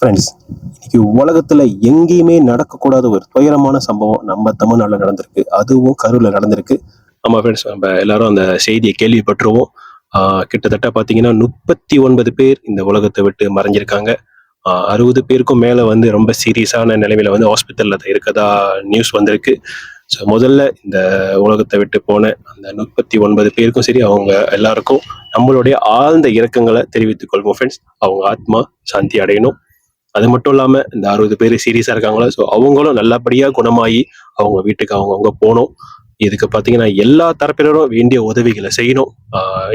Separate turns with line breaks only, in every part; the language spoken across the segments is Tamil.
ஃப்ரெண்ட்ஸ், இன்னைக்கு உலகத்துல எங்கேயுமே நடக்கக்கூடாத ஒரு துயரமான சம்பவம் நம்ம தமிழ்நாட்டில் நடந்திருக்கு. அதுவும் கரூர்ல நடந்திருக்கு. ஆமா ஃப்ரெண்ட்ஸ், நம்ம எல்லாரும் அந்த செய்தியை கேள்விப்பட்டுருவோம். கிட்டத்தட்ட பார்த்தீங்கன்னா 39 பேர் இந்த உலகத்தை விட்டு மறைஞ்சிருக்காங்க. 60 பேருக்கும் மேல வந்து ரொம்ப சீரியஸான நிலைமையில வந்து ஹாஸ்பிட்டல்ல இருக்கதா நியூஸ் வந்திருக்கு. ஸோ முதல்ல இந்த உலகத்தை விட்டு போன அந்த 39 பேருக்கும் சரி, அவங்க எல்லாருக்கும் நம்மளுடைய ஆழ்ந்த இரக்கங்களை தெரிவித்துக் கொள்வோம் ஃப்ரெண்ட்ஸ். அவங்க ஆத்மா சாந்தி அடையணும். அது மட்டும் இல்லாம இந்த 60 பேர் சீரியஸா இருக்காங்களா, ஸோ அவங்களும் நல்லபடியா குணமாயி அவங்க வீட்டுக்கு அவங்கவுங்க போகணும். இதுக்கு பாத்தீங்கன்னா எல்லா தரப்பினரும் வேண்டிய உதவிகளை செய்யணும்.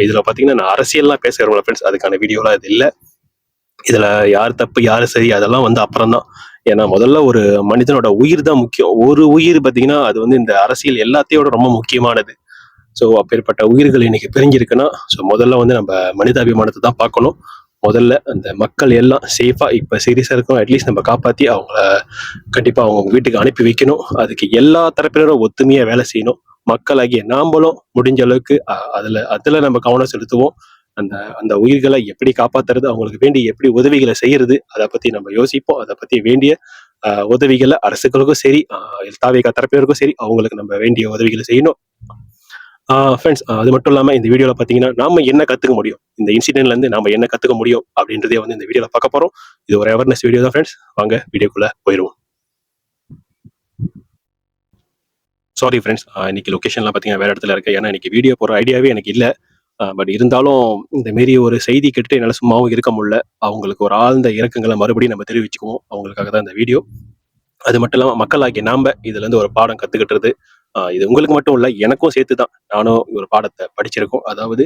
இதுல பாத்தீங்கன்னா நான் அரசியல்லாம் பேசுறவங்கள ஃப்ரெண்ட்ஸ், அதுக்கான வீடியோலாம் இது இல்லை. இதுல யார் தப்பு யாரு சரி அதெல்லாம் வந்து அப்புறம் தான். ஏன்னா முதல்ல ஒரு மனிதனோட உயிர் தான் முக்கியம். ஒரு உயிர் பாத்தீங்கன்னா அது வந்து இந்த அரசியல் எல்லாத்தையோட ரொம்ப முக்கியமானது. ஸோ அப்பேற்பட்ட உயிர்கள் இன்னைக்கு பிரிஞ்சிருக்குன்னா, ஸோ முதல்ல வந்து நம்ம மனிதாபிமானத்தை தான் பார்க்கணும். முதல்ல அந்த மக்கள் எல்லாம் சேஃபா இப்ப சீரியஸா இருக்கும் அட்லீஸ்ட் நம்ம காப்பாத்தி அவங்கள கண்டிப்பா அவங்க வீட்டுக்கு அனுப்பி வைக்கணும். அதுக்கு எல்லா தரப்பினரும் ஒத்துமையா வேலை செய்யணும். மக்களாகிய நாம்பளும் முடிஞ்ச அளவுக்கு அதுல நம்ம கவனம் செலுத்துவோம். அந்த அந்த உயிர்களை எப்படி காப்பாத்துறது, அவங்களுக்கு வேண்டிய எப்படி உதவிகளை செய்யறது, அதை பத்தி நம்ம யோசிப்போம். அதை பத்தி வேண்டிய உதவிகளை அரசுகளுக்கும் சரி, தாவேகா தரப்பினருக்கும் சரி, அவங்களுக்கு நம்ம வேண்டிய உதவிகளை செய்யணும். ஃப்ரெண்ட்ஸ், அது மட்டும் இல்லாம இந்த வீடியோல பாத்தீங்கன்னா நாம என்ன கத்துக்க முடியும், இந்த இன்சிடென்ட்ல இருந்து நாம என்ன கத்துக்க முடியும் அப்படின்றதே வந்து இந்த வீடியோல பார்க்க போறோம். இது ஒரு அவேர்னஸ் வீடியோ தான் ஃப்ரெண்ட்ஸ். வாங்க வீடியோக்குள்ள போயிருவோம். சாரி ஃப்ரெண்ட்ஸ், இன்னைக்கு லொகேஷன்லாம் பாத்தீங்கன்னா வேற இடத்துல இருக்கு. ஏன்னா இன்னைக்கு வீடியோ போற ஐடியாவே எனக்கு இல்ல. பட் இருந்தாலும் இந்த மாரி ஒரு செய்தி கேட்டுட்டு என்னால சும்மாவும் இருக்க முடியல. அவங்களுக்கு ஒரு ஆழ்ந்த இறக்கங்களை மறுபடியும் நம்ம தெரிவிச்சுக்குவோம். அவங்களுக்காக தான் இந்த வீடியோ. அது மட்டும் இல்லாம மக்களாகிய நாம இதுல இருந்து ஒரு பாடம் கத்துக்கிட்டுறது, இது உங்களுக்கு மட்டும் இல்ல, எனக்கும் சேர்த்துதான். நானும் ஒரு பாடத்தை படிச்சிருக்கோம். அதாவது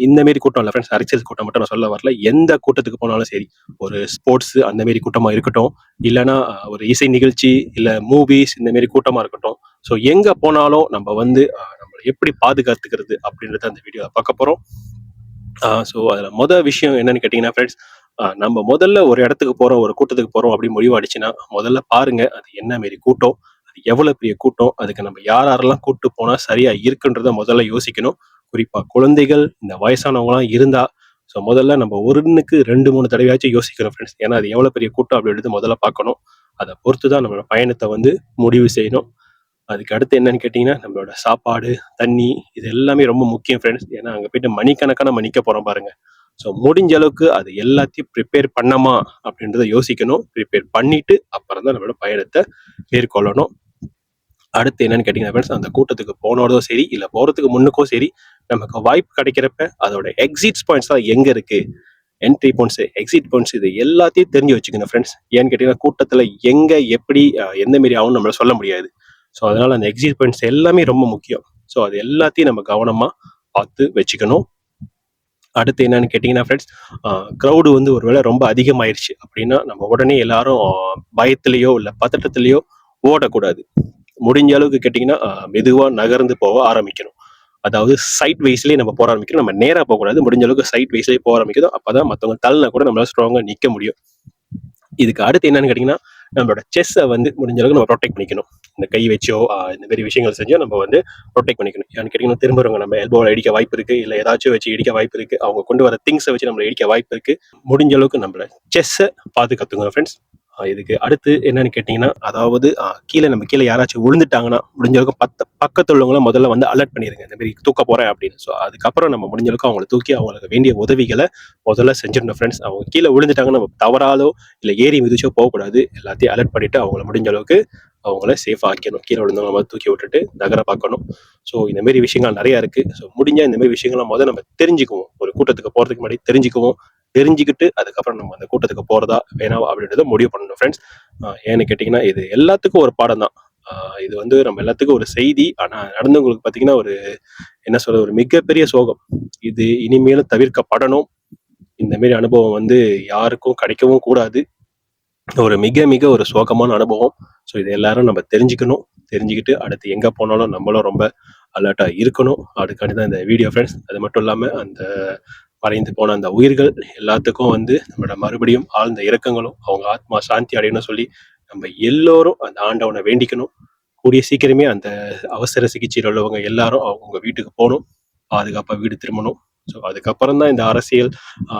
இந்த மாரி கூட்டம் இல்ல ஃப்ரெண்ட்ஸ், அரசியல் கூட்டம் மட்டும் நான் சொல்ல வரல. எந்த கூட்டத்துக்கு போனாலும் சரி, ஒரு ஸ்போர்ட்ஸ் அந்த மாரி கூட்டமா இருக்கட்டும், இல்லைன்னா ஒரு இசை நிகழ்ச்சி, இல்ல மூவிஸ் இந்த மாரி கூட்டமா இருக்கட்டும். ஸோ எங்க போனாலும் நம்ம வந்து நம்மளை எப்படி பாதுகாத்துக்கிறது அப்படின்றத அந்த வீடியோல பார்க்க போறோம். ஸோ அதுல விஷயம் என்னன்னு கேட்டீங்கன்னா ஃப்ரெண்ட்ஸ், நம்ம முதல்ல ஒரு இடத்துக்கு போறோம், ஒரு கூட்டத்துக்கு போறோம் அப்படி முடிவாடிச்சுன்னா, முதல்ல பாருங்க அது என்ன மாரி கூட்டம், அது எவ்வளவு பெரிய கூட்டம், அதுக்கு நம்ம யாரெல்லாம் கூட்டு போனா சரியா இருக்குன்றத முதல்ல யோசிக்கணும். குறிப்பா குழந்தைகள், இந்த வயசானவங்கலாம் இருந்தா, ஸோ முதல்ல நம்ம ஒன்னுக்கு 2-3 தடவையாச்சும் யோசிக்கணும் ஃப்ரெண்ட்ஸ். ஏன்னா அது எவ்வளவு பெரிய கூட்டம் அப்படின்றது முதல்ல பார்க்கணும். அதை பொறுத்துதான் நம்மளோட பயணத்தை வந்து முடிவு செய்யணும். அதுக்கு அடுத்து என்னன்னு கேட்டீங்கன்னா, நம்மளோட சாப்பாடு, தண்ணி இது எல்லாமே ரொம்ப முக்கியம் ஃப்ரெண்ட்ஸ். ஏன்னா அங்க போயிட்டு மணிக்கணக்கா நம்ம நிக்க போறோம் பாருங்க. ஸோ முடிஞ்ச அளவுக்கு அது எல்லாத்தையும் ப்ரிப்பேர் பண்ணமா அப்படின்றத யோசிக்கணும். ப்ரிப்பேர் பண்ணிட்டு அப்புறம் தான் நம்மளோட பயணத்தை மேற்கொள்ளணும். அடுத்து என்னன்னு கேட்டீங்கன்னா ஃப்ரெண்ட்ஸ், அந்த கூட்டத்துக்கு போனோடதும் சரி, இல்ல போறதுக்கு முன்னுக்கும் சரி, நமக்கு வாய்ப்பு கிடைக்கிறப்ப அதோட எக்ஸிட் பாயிண்ட்ஸ் தான் எங்க இருக்கு, என்ட்ரி பாயிண்ட்ஸ், எக்ஸிட் பாயிண்ட்ஸ் இது எல்லாத்தையும் தெரிஞ்சு வச்சுக்கணும் ஃப்ரெண்ட்ஸ். ஏன்னு கேட்டீங்கன்னா கூட்டத்துல எங்க எப்படி எந்த மாரி ஆகும்னு நம்மளால சொல்ல முடியாது. ஸோ அதனால அந்த எக்ஸிட் பாயிண்ட்ஸ் எல்லாமே ரொம்ப முக்கியம். ஸோ அது எல்லாத்தையும் நம்ம கவனமா பார்த்து வச்சுக்கணும். அடுத்து என்னன்னு கேட்டீங்கன்னா ஃப்ரெண்ட்ஸ், க்ரௌடு வந்து ஒருவேளை ரொம்ப அதிகமாயிருச்சு அப்படின்னா நம்ம உடனே எல்லாரும் பயத்திலேயோ இல்ல பதட்டத்திலேயோ ஓடக்கூடாது. முடிஞ்ச அளவுக்கு கேட்டீங்கன்னா மெதுவா நகர்ந்து போக ஆரம்பிக்கணும். அதாவது சைட் வைஸ்லயே நம்ம போக ஆரம்பிக்கணும். நம்ம நேரா போகக்கூடாது. முடிஞ்ச அளவுக்கு சைட் வைஸ்லயே போக ஆரம்பிக்கணும். அப்பதான் மத்தவங்க தள்ளினா கூட நம்மளால ஸ்ட்ராங்கா நிக்க முடியும். இதுக்கு அடுத்து என்னன்னு கேட்டீங்கன்னா, நம்மளோட செஸ்ஸை வந்து முடிஞ்ச அளவுக்கு நம்ம ப்ரொடெக்ட் பண்ணிக்கணும். இந்த கை வச்சோ இந்த மாதிரி விஷயங்கள் செஞ்சோ நம்ம வந்து ப்ரொடெக்ட் பண்ணிக்கணும். ஏன்னு கேட்டீங்கன்னா திரும்புறவங்க நம்ம எல்போவில் இடிக்க வாய்ப்பு இருக்கு, இல்லை ஏதாச்சும் வச்சு இடிக்க வாய்ப்பு இருக்கு, அவங்க கொண்டு வர திங்ஸை வச்சு நம்மளை இடிக்க வாய்ப்பு இருக்கு. முடிஞ்ச அளவுக்கு நம்மள செஸ்ஸை பாதுகாத்துங்க ஃப்ரெண்ட்ஸ். இதுக்கு அடுத்து என்னன்னு கேட்டீங்கன்னா, அதாவது கீழே யாராச்சும் விழுந்துட்டாங்கன்னா முடிஞ்ச அளவுக்கு பக்கத்துல உள்ளவங்கள முதல்ல வந்து அலர்ட் பண்ணிருங்க, இந்த மாதிரி தூக்க போறேன் அப்படின்னு. ஸோ அதுக்கப்புறம் நம்ம முடிஞ்ச அளவுக்கு அவங்களை தூக்கி அவங்களுக்கு வேண்டிய உதவிகளை முதல்ல செஞ்சிடணும் ஃப்ரெண்ட்ஸ். அவங்க கீழே விழுந்துட்டாங்கன்னா நம்ம தவறாலோ இல்லை ஏறி மிதிச்சோ போகக்கூடாது. எல்லாத்தையும் அலர்ட் பண்ணிட்டு அவங்கள முடிஞ்ச அளவுக்கு அவங்கள சேஃப் ஆக்கணும். கீழே விழுந்தவங்க நம்ம தூக்கி விட்டுட்டு நகர பார்க்கணும். ஸோ இந்த மாதிரி விஷயங்கள் நிறைய இருக்கு. ஸோ முடிஞ்ச இந்த மாதிரி விஷயங்கள்லாம் முதல்ல நம்ம தெரிஞ்சுக்குவோம். ஒரு கூட்டத்துக்கு போறதுக்கு முன்னாடி தெரிஞ்சுக்குவோம். தெரிஞ்சுக்கிட்டு அதுக்கப்புறம் நம்ம அந்த கூட்டத்துக்கு போறதா வேணாவா அப்படின்றத முடிவு பண்ணணும் ஃப்ரெண்ட்ஸ். ஏன்னு கேட்டீங்கன்னா இது எல்லாத்துக்கும் ஒரு பாடம் தான். இது வந்து நம்ம எல்லாத்துக்கும் ஒரு செய்தி. ஆனா நடந்தவங்களுக்கு பாத்தீங்கன்னா ஒரு என்ன சொல்ற ஒரு மிகப்பெரிய சோகம். இது இனிமேலும் தவிர்க்கப்படணும். இந்த மாதிரி அனுபவம் வந்து யாருக்கும் கிடைக்கவும் கூடாது. ஒரு மிக மிக ஒரு சோகமான அனுபவம். ஸோ இது எல்லாரும் நம்ம தெரிஞ்சுக்கணும். தெரிஞ்சுக்கிட்டு அடுத்து எங்க போனாலும் நம்மளும் ரொம்ப அலர்ட்டா இருக்கணும். அதுக்காண்டி தான் இந்த வீடியோ ஃப்ரெண்ட்ஸ். அது மட்டும் இல்லாம அந்த மறைந்து போன அந்த உயிர்கள் எல்லாத்துக்கும் வந்து நம்மளோட மறுபடியும் ஆழ்ந்த இரக்கங்களும் அவங்க ஆத்மா சாந்தி அடையணும்னு சொல்லி நம்ம எல்லோரும் அந்த ஆண்டவனை வேண்டிக்கணும். கூடிய சீக்கிரமே அந்த அவசர சிகிச்சையில் உள்ளவங்க எல்லாரும் அவங்க வீட்டுக்கு போகணும். பாதுகாப்பா வீடு திரும்பணும். ஸோ அதுக்கப்புறம் தான் இந்த அரசியல்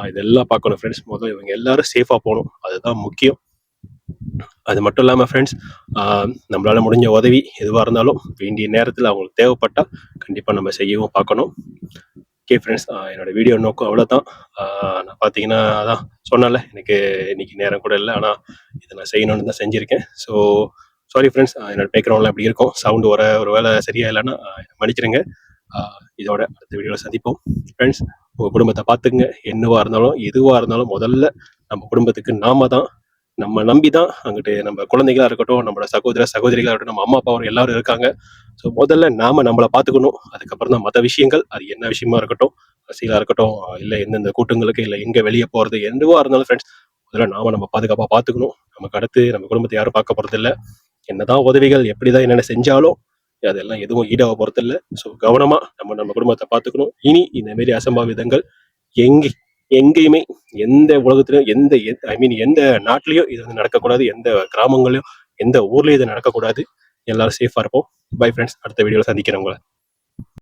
இதெல்லாம் பார்க்கணும் ஃப்ரெண்ட்ஸ். முதல்ல இவங்க எல்லாரும் சேஃபாக போகணும், அதுதான் முக்கியம். அது மட்டும் இல்லாமல் ஃப்ரெண்ட்ஸ், நம்மளால் முடிஞ்ச உதவி எதுவாக இருந்தாலும் வேண்டிய நேரத்தில் அவங்களுக்கு தேவைப்பட்டால் கண்டிப்பாக நம்ம செய்யவும் பார்க்கணும். ஓகே ஃப்ரெண்ட்ஸ், என்னோட வீடியோ நோக்கம் அவ்வளோதான். நான் பார்த்தீங்கன்னா அதான் சொன்னல, எனக்கு இன்னைக்கு நேரம் கூட இல்லை, ஆனால் இதை நான் செய்யணும்னு தான் செஞ்சுருக்கேன். ஸோ சாரி ஃப்ரெண்ட்ஸ், என்னோட பேக்ரவுண்ட்லாம் எப்படி இருக்கும், சவுண்டு ஒரு வேலை சரியா இல்லைன்னா மன்னிச்சிடுங்க. இதோட அடுத்த வீடியோவில் சந்திப்போம் ஃப்ரெண்ட்ஸ். உங்கள் குடும்பத்தை பார்த்துக்குங்க. என்னவாக இருந்தாலும் எதுவாக இருந்தாலும் முதல்ல நம்ம குடும்பத்துக்கு நாம தான், நம்ம நம்பி தான் அங்கிட்டு நம்ம குழந்தைகளா இருக்கட்டும், நம்மளோட சகோதரிகளாக இருக்கட்டும், நம்ம அம்மா அப்பா எல்லாரும் இருக்காங்க. ஸோ முதல்ல நாம நம்மளை பார்த்துக்கணும். அதுக்கப்புறம் தான் மற்ற விஷயங்கள், அது என்ன விஷயமா இருக்கட்டும், அரசியலாக இருக்கட்டும், இல்லை எந்தெந்த கூட்டங்களுக்கு, இல்லை எங்கே வெளியே போகிறது, எதுவாக இருந்தாலும் ஃப்ரெண்ட்ஸ், முதல்ல நாம நம்ம பாதுகாப்பாக பார்த்துக்கணும். நமக்கு அடுத்து நம்ம குடும்பத்தை யாரும் பார்க்க போகிறது இல்லை. என்னதான் உதவிகள் எப்படிதான் என்னென்ன செஞ்சாலும் அதெல்லாம் எதுவும் ஈடாக போறது இல்லை. ஸோ கவனமா நம்ம குடும்பத்தை பார்த்துக்கணும். இனி இந்த மாரி அசம்பாவிதங்கள் எங்கேயுமே எந்த உலகத்திலும் எந்த நாட்டிலையும் இது வந்து நடக்கக்கூடாது. எந்த கிராமங்களையும் எந்த ஊர்லயும் இது நடக்கக்கூடாது. எல்லாரும் சேஃபா இருப்போம். பை ஃப்ரெண்ட்ஸ், அடுத்த வீடியோவில் சந்திக்கிறேன் உங்களை.